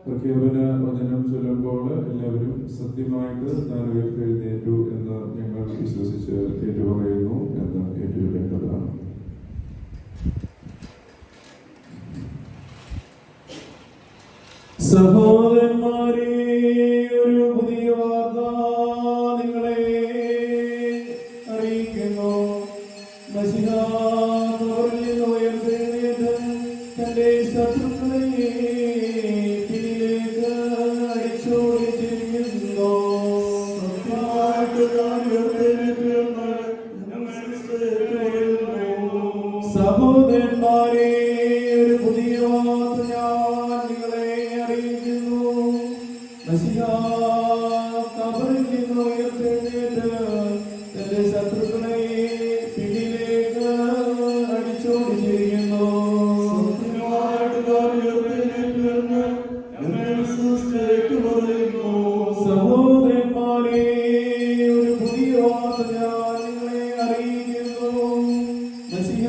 പ്രഖ്യാപന വചനം ചൊല്ലുമ്പോൾ എല്ലാവരും സത്യമായിട്ട് താൻ ഉയർത്തെഴുന്നേറ്റു എന്ന് ഞങ്ങൾ വിശ്വസിച്ച് ഏറ്റുപറയുന്നു എന്ന് ഏറ്റുചൊല്ലേണ്ടതാണ്. സഹോദരന്മാരെ, ഒരു പുതിയ വാർത്ത നിങ്ങളെ അറിയിക്കുന്നു. മശിഹ ഖബറിൽ നിന്ന് ഉയർത്തെഴുന്നേറ്റ് തന്റെ ശത്രുക്കളെ പിന്നിലേക്ക് അടിച്ചോടിച്ചിരിക്കുന്നു. സഹോദരന്മാരെ, ഒരു പുതിയ വാർത്ത ഞാൻ നിങ്ങളെ അറിയിക്കുന്നു. മശിഹ ഖബറിൽ നിന്ന് ഉയർത്തെഴുന്നേറ്റ് തന്റെ ശത്രുക്കളെ പിന്നിലേക്ക് അടിച്ചോടിച്ചിരിക്കുന്നു. സഹോദരന്മാരെ, ഒരു പുതിയ വാർത്ത ഞാൻ നിങ്ങളെ അറിയിക്കുന്നു. മശിഹ